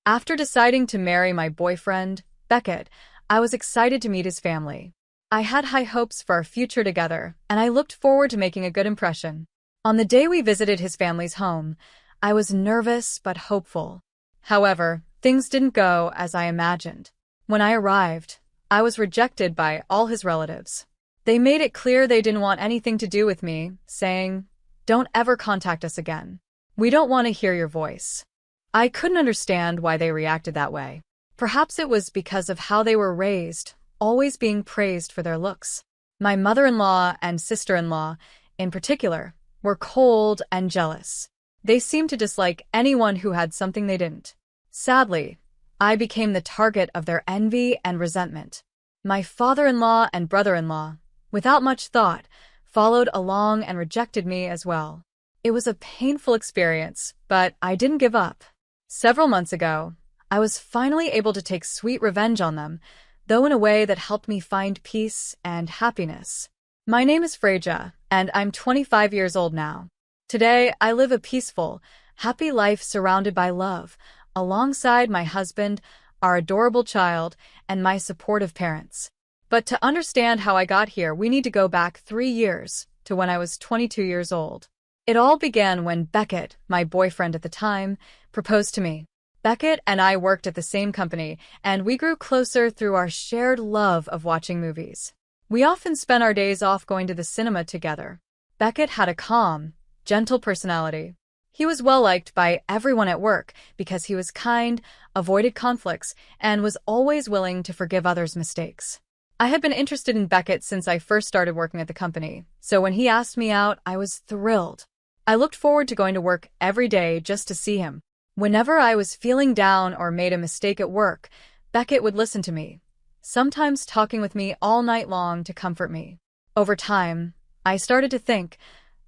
After deciding to marry my boyfriend, Beckett, I was excited to meet his family. I had high hopes for our future together, and I looked forward to making a good impression. On the day we visited his family's home, I was nervous but hopeful. However, things didn't go as I imagined. When I arrived, I was rejected by all his relatives. They made it clear they didn't want anything to do with me, saying, "Don't ever contact us again. We don't want to hear your voice." I couldn't understand why they reacted that way. Perhaps it was because of how they were raised, always being praised for their looks. My mother-in-law and sister-in-law, in particular, were cold and jealous. They seemed to dislike anyone who had something they didn't. Sadly, I became the target of their envy and resentment. My father-in-law and brother-in-law, without much thought, followed along and rejected me as well. It was a painful experience, but I didn't give up. Several months ago, I was finally able to take sweet revenge on them, though in a way that helped me find peace and happiness. My name is Freja, and I'm 25 years old now. Today, I live a peaceful, happy life surrounded by love, alongside my husband, our adorable child, and my supportive parents. But to understand how I got here, we need to go back 3 years, to when I was 22 years old. It all began when Beckett, my boyfriend at the time, proposed to me. Beckett and I worked at the same company, and we grew closer through our shared love of watching movies. We often spent our days off going to the cinema together. Beckett had a calm, gentle personality. He was well-liked by everyone at work because he was kind, avoided conflicts, and was always willing to forgive others' mistakes. I had been interested in Beckett since I first started working at the company, so when he asked me out, I was thrilled. I looked forward to going to work every day just to see him. Whenever I was feeling down or made a mistake at work, Beckett would listen to me, sometimes talking with me all night long to comfort me. Over time, I started to think,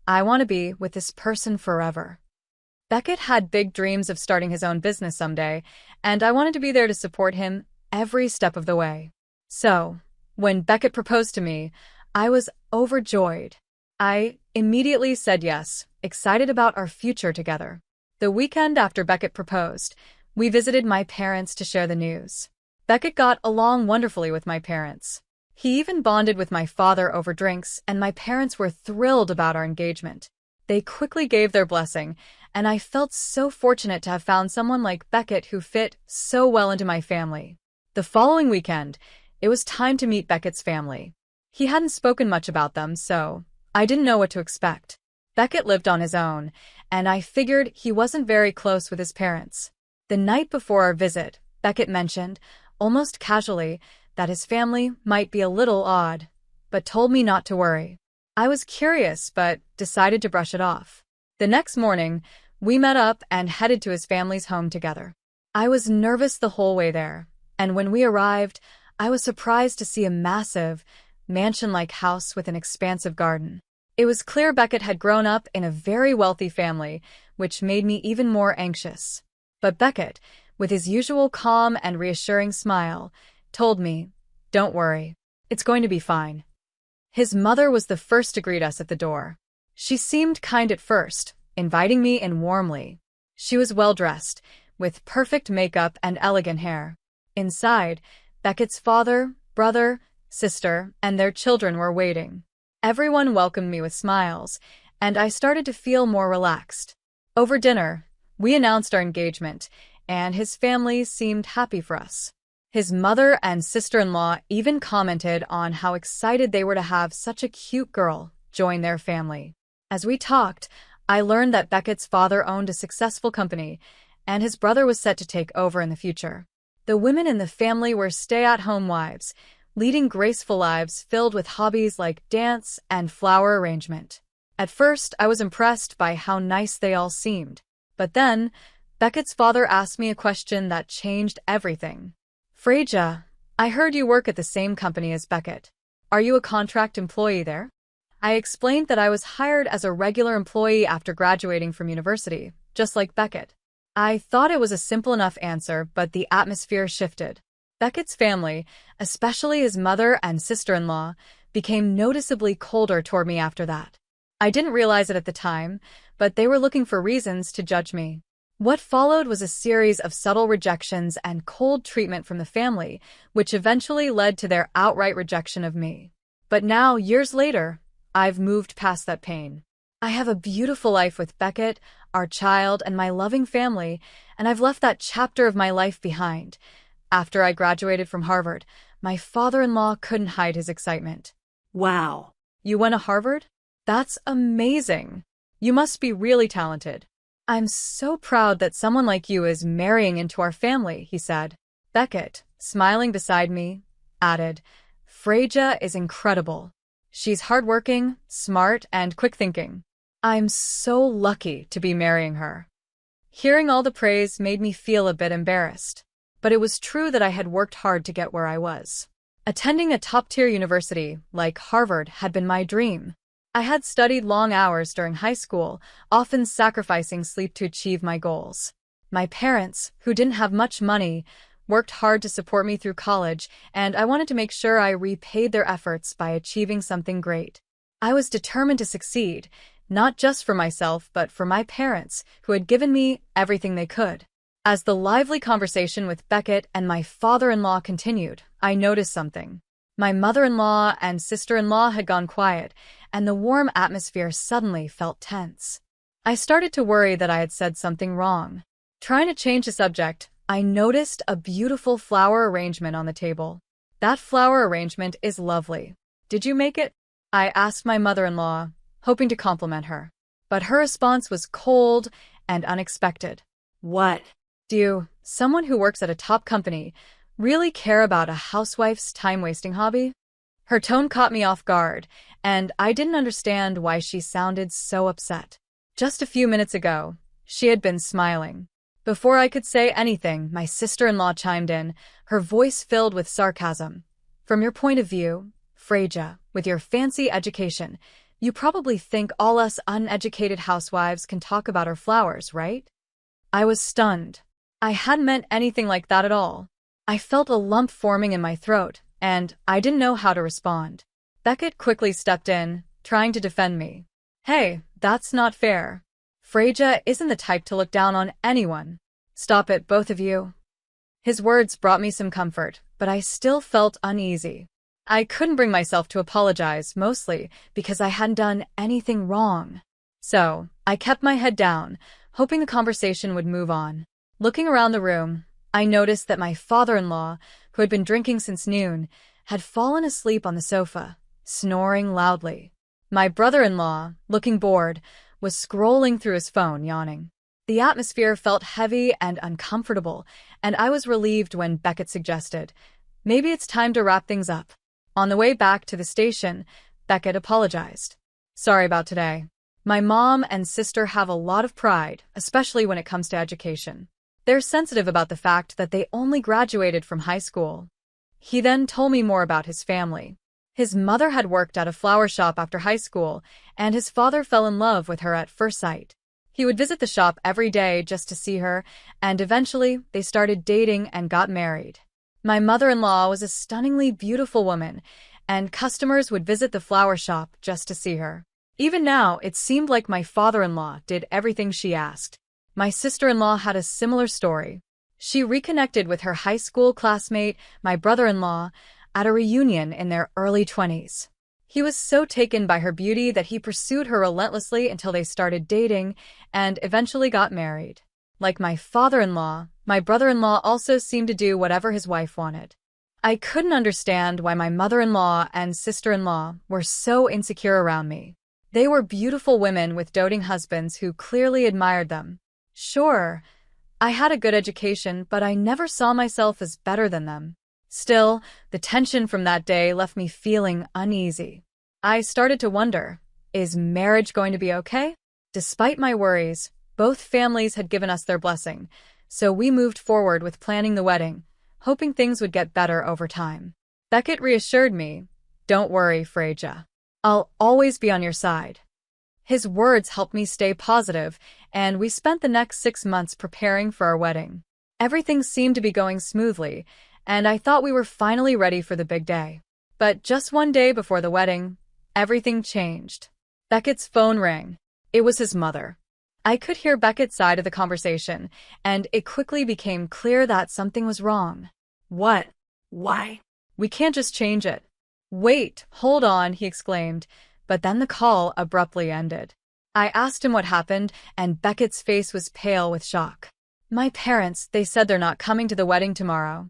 I want to be with this person forever. Beckett had big dreams of starting his own business someday, and I wanted to be there to support him every step of the way. So, when Beckett proposed to me, I was overjoyed. I immediately said yes, excited about our future together. The weekend after Beckett proposed, we visited my parents to share the news. Beckett got along wonderfully with my parents. He even bonded with my father over drinks, and my parents were thrilled about our engagement. They quickly gave their blessing, and I felt so fortunate to have found someone like Beckett who fit so well into my family. The following weekend, it was time to meet Beckett's family. He hadn't spoken much about them, so I didn't know what to expect. Beckett lived on his own, and I figured he wasn't very close with his parents. The night before our visit, Beckett mentioned, almost casually, that his family might be a little odd, but told me not to worry. I was curious, but decided to brush it off. The next morning, we met up and headed to his family's home together. I was nervous the whole way there, and when we arrived, I was surprised to see a massive, mansion-like house with an expansive garden. It was clear Beckett had grown up in a very wealthy family, which made me even more anxious. But Beckett, with his usual calm and reassuring smile, told me, "Don't worry, it's going to be fine." His mother was the first to greet us at the door. She seemed kind at first, inviting me in warmly. She was well-dressed, with perfect makeup and elegant hair. Inside, Beckett's father, brother, sister, and their children were waiting. Everyone welcomed me with smiles, and I started to feel more relaxed. Over dinner, we announced our engagement, and his family seemed happy for us. His mother and sister-in-law even commented on how excited they were to have such a cute girl join their family. As we talked, I learned that Beckett's father owned a successful company, and his brother was set to take over in the future. The women in the family were stay-at-home wives, leading graceful lives filled with hobbies like dance and flower arrangement. At first, I was impressed by how nice they all seemed. But then, Beckett's father asked me a question that changed everything. "Freja, I heard you work at the same company as Beckett. Are you a contract employee there?" I explained that I was hired as a regular employee after graduating from university, just like Beckett. I thought it was a simple enough answer, but the atmosphere shifted. Beckett's family, especially his mother and sister-in-law, became noticeably colder toward me after that. I didn't realize it at the time, but they were looking for reasons to judge me. What followed was a series of subtle rejections and cold treatment from the family, which eventually led to their outright rejection of me. But now, years later, I've moved past that pain. I have a beautiful life with Beckett, our child, and my loving family, and I've left that chapter of my life behind. After I graduated from Harvard, my father-in-law couldn't hide his excitement. Wow. You went to Harvard? That's amazing. You must be really talented. I'm so proud that someone like you is marrying into our family, he said. Beckett, smiling beside me, added, Freja is incredible. She's hardworking, smart, and quick-thinking. I'm so lucky to be marrying her. Hearing all the praise made me feel a bit embarrassed. But it was true that I had worked hard to get where I was. Attending a top-tier university like Harvard had been my dream. I had studied long hours during high school, often sacrificing sleep to achieve my goals. My parents, who didn't have much money, worked hard to support me through college, and I wanted to make sure I repaid their efforts by achieving something great. I was determined to succeed, not just for myself, but for my parents, who had given me everything they could. As the lively conversation with Beckett and my father-in-law continued, I noticed something. My mother-in-law and sister-in-law had gone quiet, and the warm atmosphere suddenly felt tense. I started to worry that I had said something wrong. Trying to change the subject, I noticed a beautiful flower arrangement on the table. That flower arrangement is lovely. Did you make it? I asked my mother-in-law, hoping to compliment her. But her response was cold and unexpected. What? Do someone who works at a top company really care about a housewife's time-wasting hobby? Her tone caught me off guard, and I didn't understand why she sounded so upset. Just a few minutes ago, she had been smiling. Before I could say anything, my sister-in-law chimed in, her voice filled with sarcasm. From your point of view, Freja, with your fancy education, you probably think all us uneducated housewives can talk about our flowers, right? I was stunned. I hadn't meant anything like that at all. I felt a lump forming in my throat, and I didn't know how to respond. Beckett quickly stepped in, trying to defend me. Hey, that's not fair. Freja isn't the type to look down on anyone. Stop it, both of you. His words brought me some comfort, but I still felt uneasy. I couldn't bring myself to apologize, mostly because I hadn't done anything wrong. So, I kept my head down, hoping the conversation would move on. Looking around the room, I noticed that my father-in-law, who had been drinking since noon, had fallen asleep on the sofa, snoring loudly. My brother-in-law, looking bored, was scrolling through his phone, yawning. The atmosphere felt heavy and uncomfortable, and I was relieved when Beckett suggested, maybe it's time to wrap things up. On the way back to the station, Beckett apologized. Sorry about today. My mom and sister have a lot of pride, especially when it comes to education. They're sensitive about the fact that they only graduated from high school. He then told me more about his family. His mother had worked at a flower shop after high school, and his father fell in love with her at first sight. He would visit the shop every day just to see her, and eventually they started dating and got married. My mother-in-law was a stunningly beautiful woman, and customers would visit the flower shop just to see her. Even now, it seemed like my father-in-law did everything she asked. My sister-in-law had a similar story. She reconnected with her high school classmate, my brother-in-law, at a reunion in their early 20s. He was so taken by her beauty that he pursued her relentlessly until they started dating and eventually got married. Like my father-in-law, my brother-in-law also seemed to do whatever his wife wanted. I couldn't understand why my mother-in-law and sister-in-law were so insecure around me. They were beautiful women with doting husbands who clearly admired them. Sure, I had a good education, but I never saw myself as better than them. Still, the tension from that day left me feeling uneasy. I started to wonder, is marriage going to be okay? Despite my worries, both families had given us their blessing, so we moved forward with planning the wedding, hoping things would get better over time. Beckett reassured me, don't worry, Freja. I'll always be on your side. His words helped me stay positive, and we spent the next 6 months preparing for our wedding. Everything seemed to be going smoothly, and I thought we were finally ready for the big day. But just one day before the wedding, everything changed. Beckett's phone rang. It was his mother. I could hear Beckett's side of the conversation, and it quickly became clear that something was wrong. What? Why? We can't just change it. Wait, hold on, he exclaimed, but then the call abruptly ended. I asked him what happened, and Beckett's face was pale with shock. My parents, they said they're not coming to the wedding tomorrow.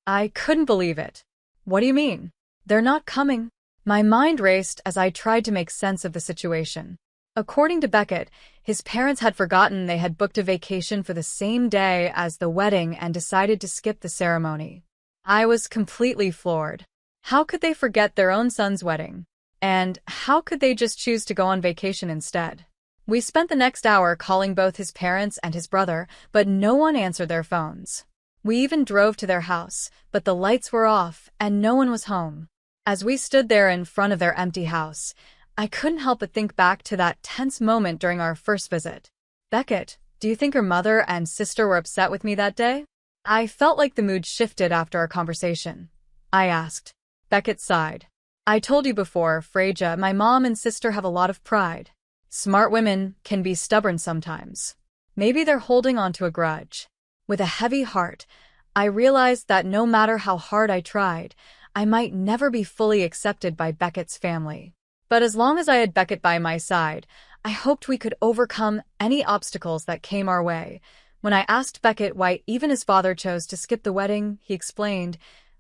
I couldn't believe it. What do you mean? They're not coming? My mind raced as I tried to make sense of the situation. According to Beckett, his parents had forgotten they had booked a vacation for the same day as the wedding and decided to skip the ceremony. I was completely floored. How could they forget their own son's wedding? And how could they just choose to go on vacation instead? We spent the next hour calling both his parents and his brother, but no one answered their phones. We even drove to their house, but the lights were off and no one was home. As we stood there in front of their empty house, I couldn't help but think back to that tense moment during our first visit. Beckett, do you think her mother and sister were upset with me that day? I felt like the mood shifted after our conversation. I asked. Beckett sighed. I told you before, Freja, my mom and sister have a lot of pride. Smart women can be stubborn sometimes. Maybe they're holding on to a grudge. With a heavy heart, I realized that no matter how hard I tried, I might never be fully accepted by Beckett's family. But as long as I had Beckett by my side, I hoped we could overcome any obstacles that came our way. When I asked Beckett why even his father chose to skip the wedding, he explained,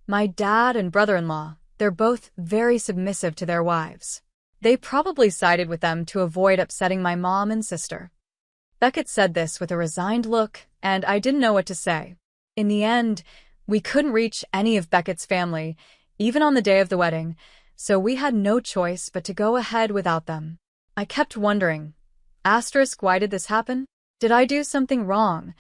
"My dad and brother-in-law, they're both very submissive to their wives. They probably sided with them to avoid upsetting my mom and sister." Beckett said this with a resigned look, and I didn't know what to say. In the end, we couldn't reach any of Beckett's family, even on the day of the wedding, so we had no choice but to go ahead without them. I kept wondering, why did this happen? Did I do something wrong?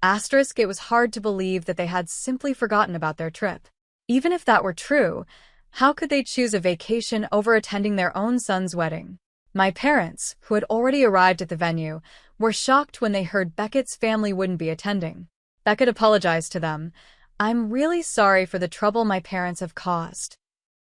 It was hard to believe that they had simply forgotten about their trip. Even if that were true, how could they choose a vacation over attending their own son's wedding? My parents, who had already arrived at the venue, were shocked when they heard Beckett's family wouldn't be attending. Beckett apologized to them. "I'm really sorry for the trouble my parents have caused."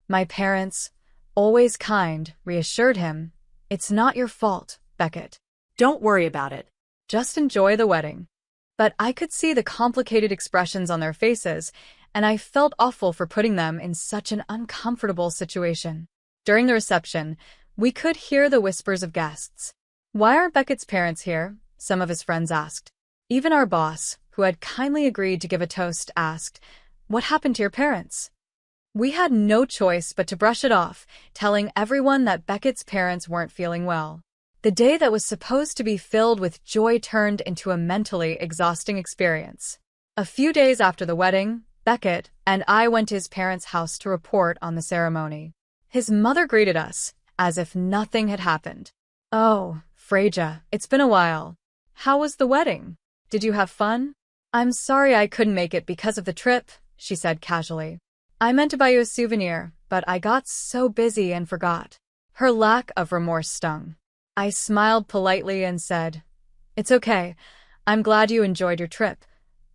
My parents, always kind, reassured him. "It's not your fault, Beckett. Don't worry about it. Just enjoy the wedding." But I could see the complicated expressions on their faces, and I felt awful for putting them in such an uncomfortable situation. During the reception, we could hear the whispers of guests. "Why aren't Beckett's parents here?" some of his friends asked. Even our boss, who had kindly agreed to give a toast, asked, "What happened to your parents?" We had no choice but to brush it off, telling everyone that Beckett's parents weren't feeling well. The day that was supposed to be filled with joy turned into a mentally exhausting experience. A few days after the wedding, Beckett and I went to his parents' house to report on the ceremony. His mother greeted us, as if nothing had happened. "Oh, Freja, it's been a while. How was the wedding? Did you have fun?" "I'm sorry I couldn't make it because of the trip," she said casually. "I meant to buy you a souvenir, but I got so busy and forgot." Her lack of remorse stung. I smiled politely and said, "It's okay. I'm glad you enjoyed your trip,"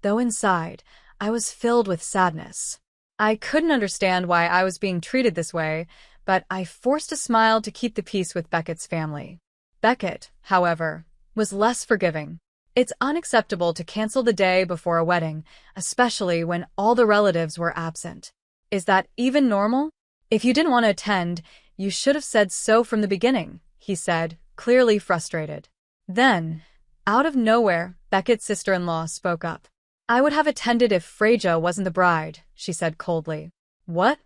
though inside, I was filled with sadness. I couldn't understand why I was being treated this way, but I forced a smile to keep the peace with Beckett's family. Beckett, however, was less forgiving. It's unacceptable to cancel the day before a wedding, especially when all the relatives were absent. Is that even normal? "If you didn't want to attend, you should have said so from the beginning," he said, clearly frustrated. Then, out of nowhere, Beckett's sister-in-law spoke up. "I would have attended if Freja wasn't the bride," she said coldly. "What?"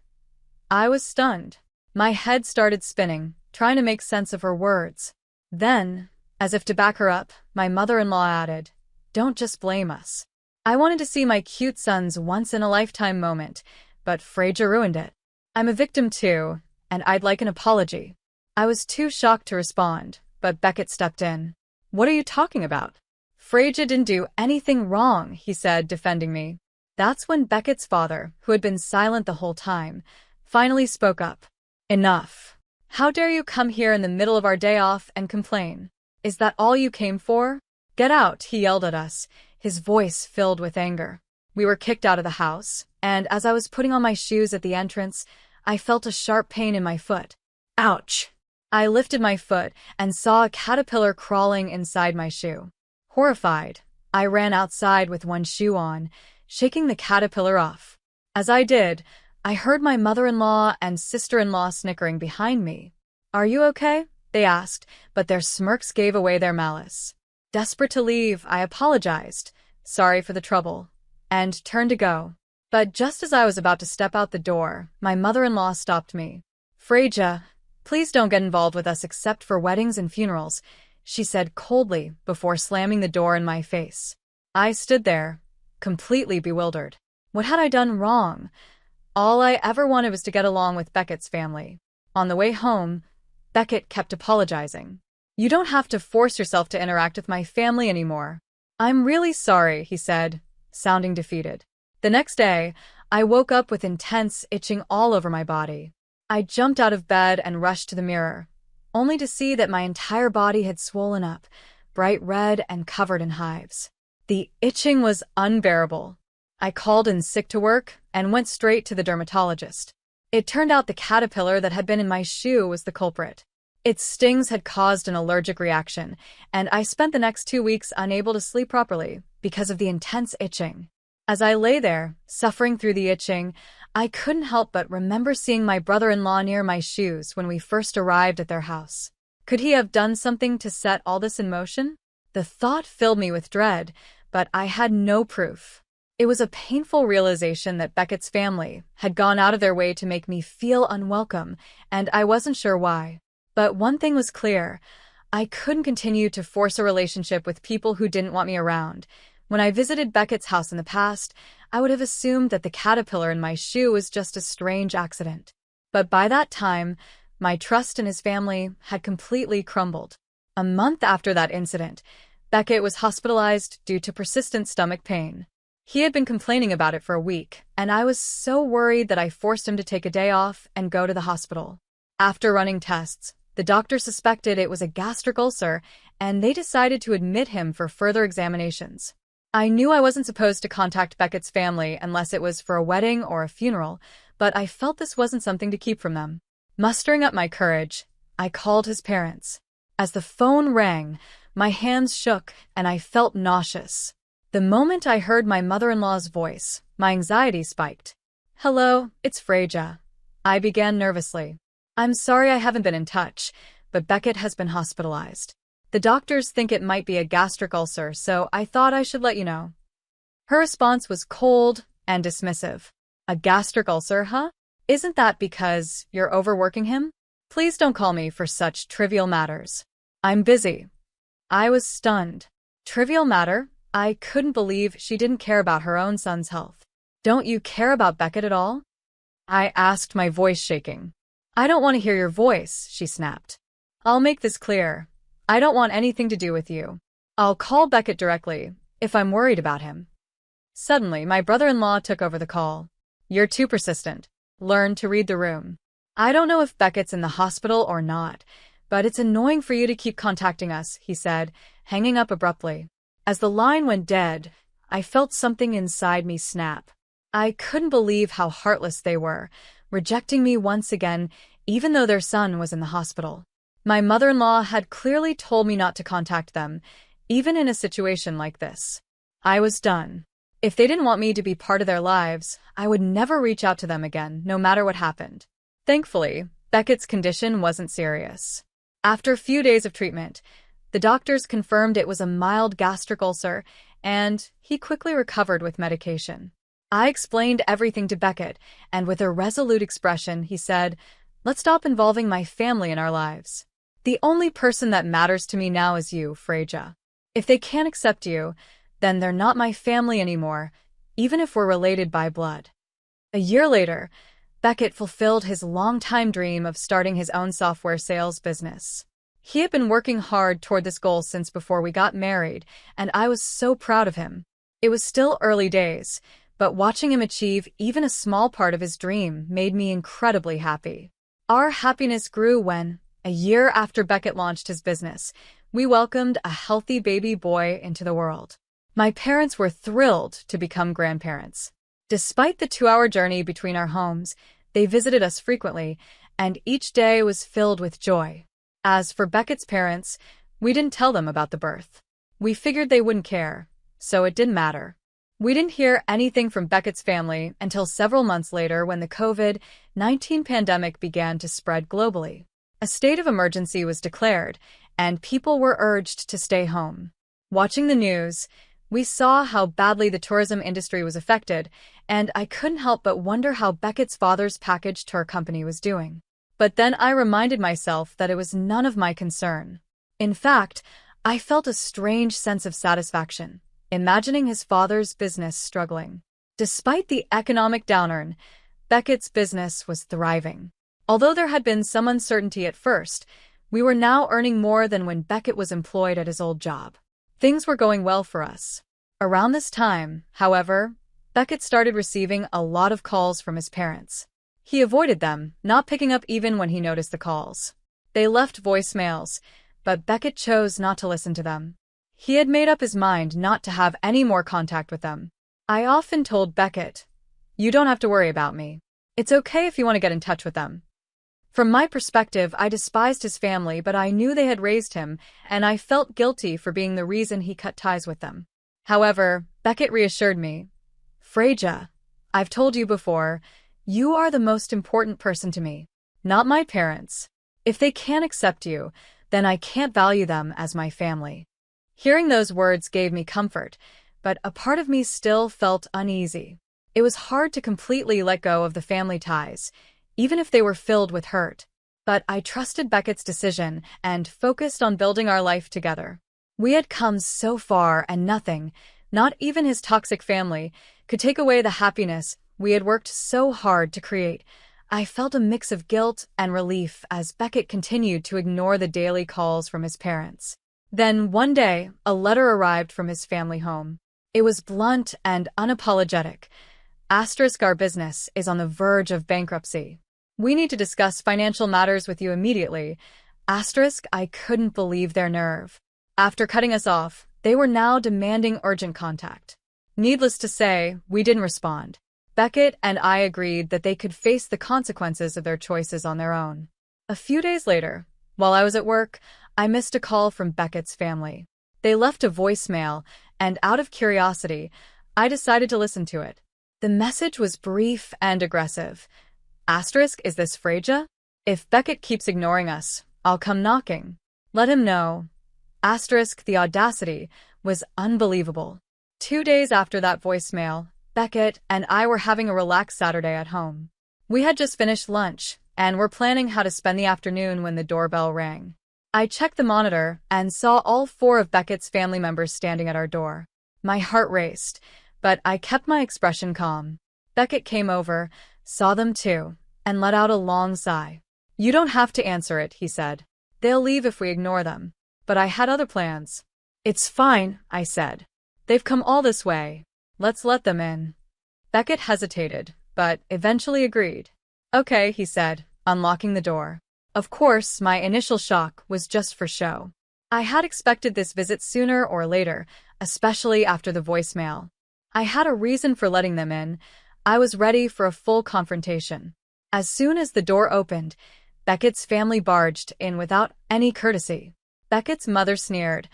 I was stunned. My head started spinning, trying to make sense of her words. Then, as if to back her up, my mother-in-law added, "Don't just blame us. I wanted to see my cute son's once-in-a-lifetime moment, but Freja ruined it. I'm a victim too, and I'd like an apology." I was too shocked to respond, but Beckett stepped in. "What are you talking about? Freja didn't do anything wrong," he said, defending me. That's when Beckett's father, who had been silent the whole time, finally spoke up. "Enough. How dare you come here in the middle of our day off and complain? Is that all you came for? Get out," he yelled at us, his voice filled with anger. We were kicked out of the house, and as I was putting on my shoes at the entrance, I felt a sharp pain in my foot. Ouch! I lifted my foot and saw a caterpillar crawling inside my shoe. Horrified, I ran outside with one shoe on, shaking the caterpillar off. As I did, I heard my mother-in-law and sister-in-law snickering behind me. "Are you okay?" they asked, but their smirks gave away their malice. Desperate to leave, I apologized, sorry for the trouble, and turned to go. But just as I was about to step out the door, my mother-in-law stopped me. "Freja, please don't get involved with us except for weddings and funerals," she said coldly before slamming the door in my face. I stood there, completely bewildered. What had I done wrong? All I ever wanted was to get along with Beckett's family. On the way home, Beckett kept apologizing. "You don't have to force yourself to interact with my family anymore." "I'm really sorry," he said, sounding defeated. The next day, I woke up with intense itching all over my body. I jumped out of bed and rushed to the mirror, only to see that my entire body had swollen up, bright red and covered in hives. The itching was unbearable. I called in sick to work and went straight to the dermatologist. It turned out the caterpillar that had been in my shoe was the culprit. Its stings had caused an allergic reaction, and I spent the next 2 weeks unable to sleep properly because of the intense itching. As I lay there, suffering through the itching, I couldn't help but remember seeing my brother-in-law near my shoes when we first arrived at their house. Could he have done something to set all this in motion? The thought filled me with dread, but I had no proof. It was a painful realization that Beckett's family had gone out of their way to make me feel unwelcome, and I wasn't sure why. But one thing was clear. I couldn't continue to force a relationship with people who didn't want me around. When I visited Beckett's house in the past, I would have assumed that the caterpillar in my shoe was just a strange accident. But by that time, my trust in his family had completely crumbled. A month after that incident, Beckett was hospitalized due to persistent stomach pain. He had been complaining about it for a week, and I was so worried that I forced him to take a day off and go to the hospital. After running tests, the doctor suspected it was a gastric ulcer, and they decided to admit him for further examinations. I knew I wasn't supposed to contact Beckett's family unless it was for a wedding or a funeral, but I felt this wasn't something to keep from them. Mustering up my courage, I called his parents. As the phone rang, my hands shook and I felt nauseous. The moment I heard my mother-in-law's voice, my anxiety spiked. "Hello, it's Freja," I began nervously. "I'm sorry I haven't been in touch, but Beckett has been hospitalized. The doctors think it might be a gastric ulcer, so I thought I should let you know." Her response was cold and dismissive. "A gastric ulcer, huh? Isn't that because you're overworking him? Please don't call me for such trivial matters. I'm busy." I was stunned. Trivial matter? I couldn't believe she didn't care about her own son's health. "Don't you care about Beckett at all?" I asked, my voice shaking. "I don't want to hear your voice," she snapped. "I'll make this clear. I don't want anything to do with you. I'll call Beckett directly if I'm worried about him." Suddenly, my brother-in-law took over the call. "You're too persistent. Learn to read the room. I don't know if Beckett's in the hospital or not, but it's annoying for you to keep contacting us," he said, hanging up abruptly. As the line went dead, I felt something inside me snap. I couldn't believe how heartless they were, rejecting me once again, even though their son was in the hospital. My mother-in-law had clearly told me not to contact them, even in a situation like this. I was done. If they didn't want me to be part of their lives, I would never reach out to them again, no matter what happened. Thankfully, Beckett's condition wasn't serious. After a few days of treatment, the doctors confirmed it was a mild gastric ulcer, and he quickly recovered with medication. I explained everything to Beckett, and with a resolute expression, he said, "Let's stop involving my family in our lives. The only person that matters to me now is you, Freja. If they can't accept you, then they're not my family anymore, even if we're related by blood." A year later, Beckett fulfilled his longtime dream of starting his own software sales business. He had been working hard toward this goal since before we got married, and I was so proud of him. It was still early days, but watching him achieve even a small part of his dream made me incredibly happy. Our happiness grew when, a year after Beckett launched his business, we welcomed a healthy baby boy into the world. My parents were thrilled to become grandparents. Despite the 2-hour journey between our homes, they visited us frequently, and each day was filled with joy. As for Beckett's parents, we didn't tell them about the birth. We figured they wouldn't care, so it didn't matter. We didn't hear anything from Beckett's family until several months later when the COVID-19 pandemic began to spread globally. A state of emergency was declared, and people were urged to stay home. Watching the news, we saw how badly the tourism industry was affected, and I couldn't help but wonder how Beckett's father's package tour company was doing. But then I reminded myself that it was none of my concern. In fact, I felt a strange sense of satisfaction, imagining his father's business struggling. Despite the economic downturn, Beckett's business was thriving. Although there had been some uncertainty at first, we were now earning more than when Beckett was employed at his old job. Things were going well for us. Around this time, however, Beckett started receiving a lot of calls from his parents. He avoided them, not picking up even when he noticed the calls. They left voicemails, but Beckett chose not to listen to them. He had made up his mind not to have any more contact with them. I often told Beckett, "You don't have to worry about me. It's okay if you want to get in touch with them." From my perspective, I despised his family, but I knew they had raised him, and I felt guilty for being the reason he cut ties with them. However, Beckett reassured me, "Freja, I've told you before, you are the most important person to me, not my parents. If they can't accept you, then I can't value them as my family." Hearing those words gave me comfort, but a part of me still felt uneasy. It was hard to completely let go of the family ties, even if they were filled with hurt. But I trusted Beckett's decision and focused on building our life together. We had come so far, and nothing, not even his toxic family, could take away the happiness we had worked so hard to create. I felt a mix of guilt and relief as Beckett continued to ignore the daily calls from his parents. Then, one day, a letter arrived from his family home. It was blunt and unapologetic. Our business is on the verge of bankruptcy. We need to discuss financial matters with you immediately. I couldn't believe their nerve. After cutting us off, they were now demanding urgent contact. Needless to say, we didn't respond. Beckett and I agreed that they could face the consequences of their choices on their own. A few days later, while I was at work, I missed a call from Beckett's family. They left a voicemail, and out of curiosity, I decided to listen to it. The message was brief and aggressive. Is this Freja? If Beckett keeps ignoring us, I'll come knocking. Let him know. The audacity was unbelievable. 2 days after that voicemail, Beckett and I were having a relaxed Saturday at home. We had just finished lunch, and were planning how to spend the afternoon when the doorbell rang. I checked the monitor and saw all 4 of Beckett's family members standing at our door. My heart raced, but I kept my expression calm. Beckett came over, saw them too, and let out a long sigh. "You don't have to answer it," he said. "They'll leave if we ignore them." But I had other plans. "It's fine," I said. "They've come all this way. Let's let them in." Beckett hesitated, but eventually agreed. "Okay," he said, unlocking the door. Of course, my initial shock was just for show. I had expected this visit sooner or later, especially after the voicemail. I had a reason for letting them in. I was ready for a full confrontation. As soon as the door opened, Beckett's family barged in without any courtesy. Beckett's mother sneered.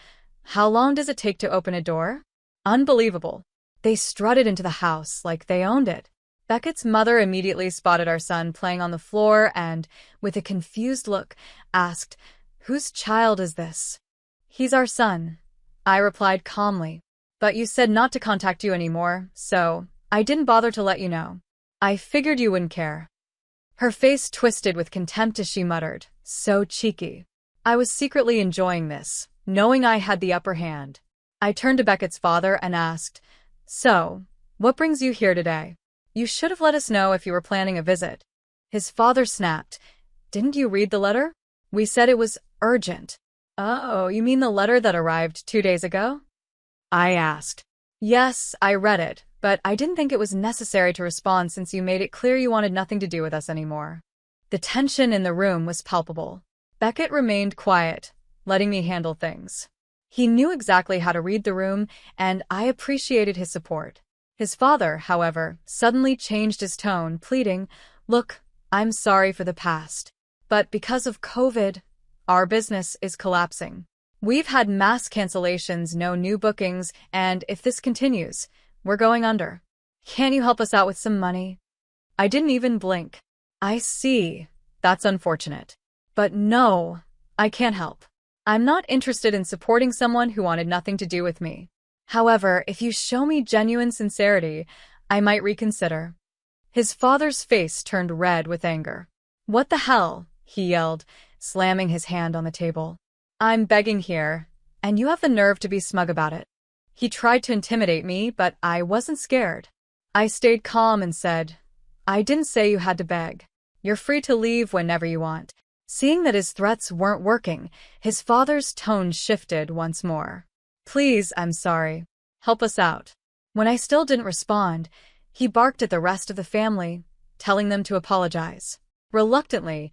"How long does it take to open a door?" Unbelievable. They strutted into the house like they owned it. Beckett's mother immediately spotted our son playing on the floor and, with a confused look, asked, "Whose child is this?" "He's our son," I replied calmly. "But you said not to contact you anymore, so I didn't bother to let you know. I figured you wouldn't care." Her face twisted with contempt as she muttered, "So cheeky." I was secretly enjoying this, knowing I had the upper hand. I turned to Beckett's father and asked, "So, what brings you here today? You should have let us know if you were planning a visit." His father snapped, "Didn't you read the letter? We said it was urgent." "Oh, you mean the letter that arrived 2 days ago?" I asked. "Yes, I read it, but I didn't think it was necessary to respond since you made it clear you wanted nothing to do with us anymore." The tension in the room was palpable. Beckett remained quiet, letting me handle things. He knew exactly how to read the room, and I appreciated his support. His father, however, suddenly changed his tone, pleading, "Look, I'm sorry for the past. But because of COVID, Our business is collapsing. We've had mass cancellations, no new bookings, and if this continues, we're going under. Can't you help us out with some money?" I didn't even blink. "I see. That's unfortunate. But no, I can't help. I'm not interested in supporting someone who wanted nothing to do with me. However, if you show me genuine sincerity, I might reconsider." His father's face turned red with anger. "What the hell?" he yelled, slamming his hand on the table. "I'm begging here, and you have the nerve to be smug about it." He tried to intimidate me, but I wasn't scared. I stayed calm and said, "I didn't say you had to beg. You're free to leave whenever you want." Seeing that his threats weren't working, his father's tone shifted once more. "Please, I'm sorry. Help us out." When I still didn't respond, he barked at the rest of the family, telling them to apologize. Reluctantly,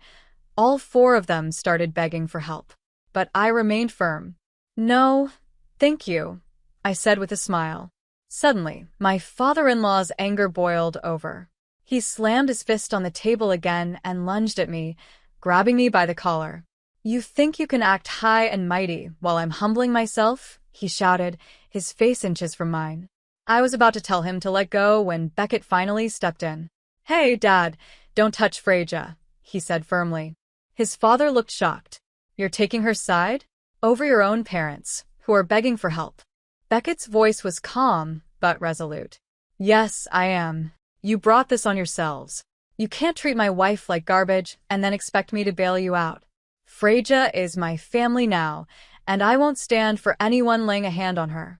all four of them started begging for help. But I remained firm. "No, thank you," I said with a smile. Suddenly, my father-in-law's anger boiled over. He slammed his fist on the table again and lunged at me, grabbing me by the collar. "You think you can act high and mighty while I'm humbling myself?" he shouted, his face inches from mine. I was about to tell him to let go when Beckett finally stepped in. "Hey, Dad, don't touch Freja," he said firmly. His father looked shocked. "You're taking her side? Over your own parents, who are begging for help?" Beckett's voice was calm, but resolute. "Yes, I am. You brought this on yourselves. You can't treat my wife like garbage and then expect me to bail you out. Freja is my family now, and I won't stand for anyone laying a hand on her."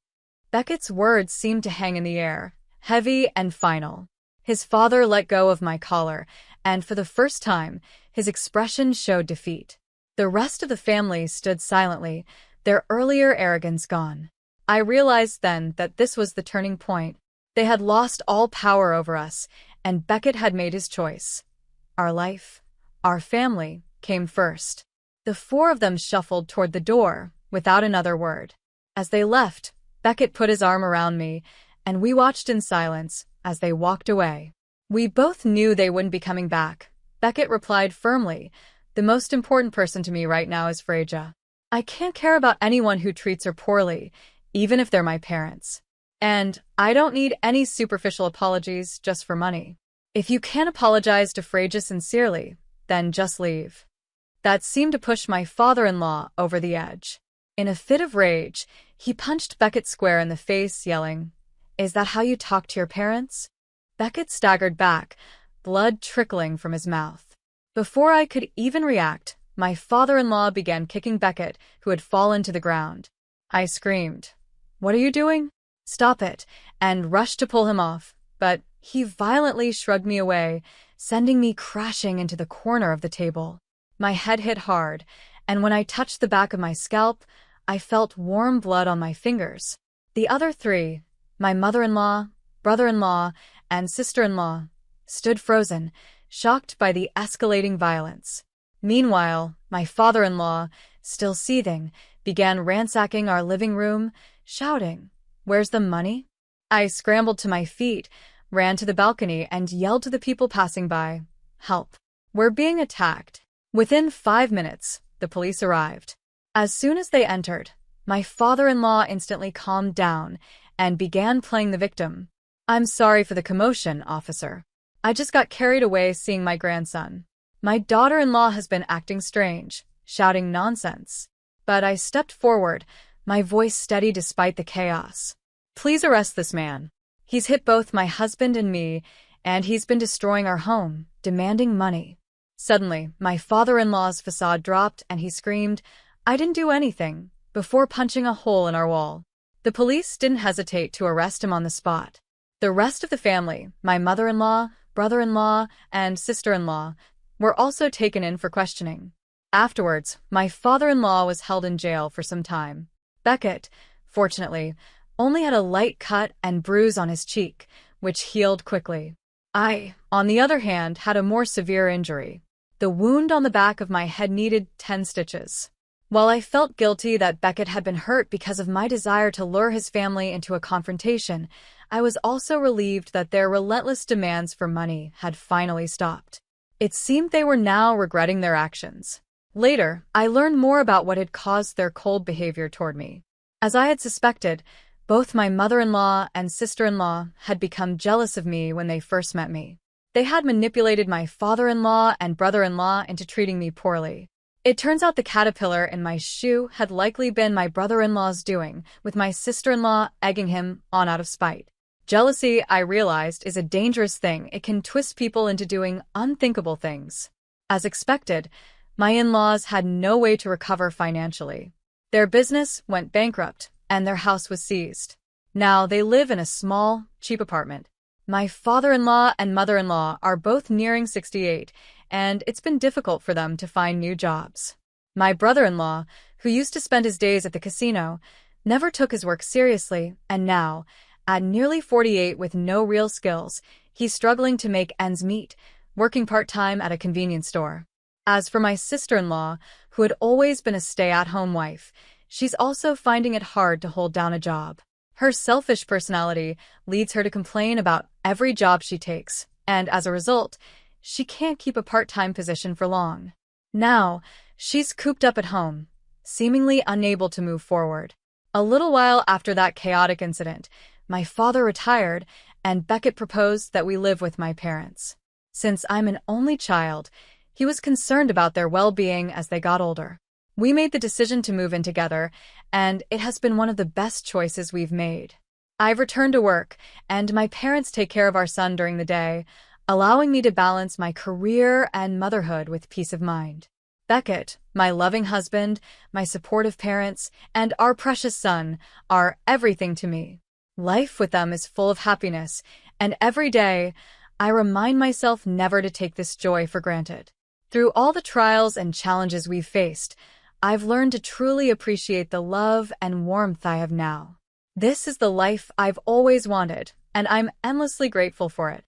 Beckett's words seemed to hang in the air, heavy and final. His father let go of my collar, and for the first time, his expression showed defeat. The rest of the family stood silently, their earlier arrogance gone. I realized then that this was the turning point. They had lost all power over us, and Beckett had made his choice. Our life, our family, came first. The four of them shuffled toward the door, without another word. As they left, Beckett put his arm around me, and we watched in silence as they walked away. We both knew they wouldn't be coming back. Beckett replied firmly, "The most important person to me right now is Freja. I can't care about anyone who treats her poorly, even if they're my parents. And I don't need any superficial apologies just for money. If you can't apologize to Freja sincerely, then just leave." That seemed to push my father-in-law over the edge. In a fit of rage, he punched Beckett square in the face, yelling, "Is that how you talk to your parents?" Beckett staggered back, blood trickling from his mouth. Before I could even react, my father-in-law began kicking Beckett, who had fallen to the ground. I screamed, "What are you doing? Stop it," and rushed to pull him off, but he violently shrugged me away, sending me crashing into the corner of the table. My head hit hard, and when I touched the back of my scalp, I felt warm blood on my fingers. The other three, my mother-in-law, brother-in-law, and sister-in-law, stood frozen, shocked by the escalating violence. Meanwhile, my father-in-law, still seething, began ransacking our living room, shouting, "Where's the money?" I scrambled to my feet, ran to the balcony, and yelled to the people passing by, "Help! We're being attacked." Within 5 minutes, the police arrived. As soon as they entered, my father-in-law instantly calmed down and began playing the victim. "I'm sorry for the commotion, officer. I just got carried away seeing my grandson. My daughter-in-law has been acting strange, shouting nonsense." But I stepped forward, my voice steady despite the chaos. "Please arrest this man. He's hit both my husband and me, and he's been destroying our home, demanding money." Suddenly, my father-in-law's facade dropped and he screamed, "I didn't do anything," before punching a hole in our wall. The police didn't hesitate to arrest him on the spot. The rest of the family, my mother-in-law, brother-in-law, and sister-in-law, were also taken in for questioning. Afterwards, my father-in-law was held in jail for some time. Beckett, fortunately, only had a light cut and bruise on his cheek, which healed quickly. I, on the other hand, had a more severe injury. The wound on the back of my head needed 10 stitches. While I felt guilty that Beckett had been hurt because of my desire to lure his family into a confrontation, I was also relieved that their relentless demands for money had finally stopped. It seemed they were now regretting their actions. Later, I learned more about what had caused their cold behavior toward me. As I had suspected, both my mother-in-law and sister-in-law had become jealous of me when they first met me. They had manipulated my father-in-law and brother-in-law into treating me poorly. It turns out the caterpillar in my shoe had likely been my brother-in-law's doing, with my sister-in-law egging him on out of spite. Jealousy, I realized, is a dangerous thing. It can twist people into doing unthinkable things. As expected, my in-laws had no way to recover financially. Their business went bankrupt, and their house was seized. Now they live in a small, cheap apartment. My father-in-law and mother-in-law are both nearing 68, and it's been difficult for them to find new jobs. My brother-in-law, who used to spend his days at the casino, never took his work seriously, and now, at nearly 48 with no real skills, he's struggling to make ends meet, working part-time at a convenience store. As for my sister-in-law, who had always been a stay-at-home wife, she's also finding it hard to hold down a job. Her selfish personality leads her to complain about every job she takes, and as a result, she can't keep a part-time position for long. Now, she's cooped up at home, seemingly unable to move forward. A little while after that chaotic incident, my father retired, and Beckett proposed that we live with my parents. Since I'm an only child, he was concerned about their well-being as they got older. We made the decision to move in together, and it has been one of the best choices we've made. I've returned to work, and my parents take care of our son during the day, allowing me to balance my career and motherhood with peace of mind. Beckett, my loving husband, my supportive parents, and our precious son are everything to me. Life with them is full of happiness, and every day, I remind myself never to take this joy for granted. Through all the trials and challenges we've faced, I've learned to truly appreciate the love and warmth I have now. This is the life I've always wanted, and I'm endlessly grateful for it.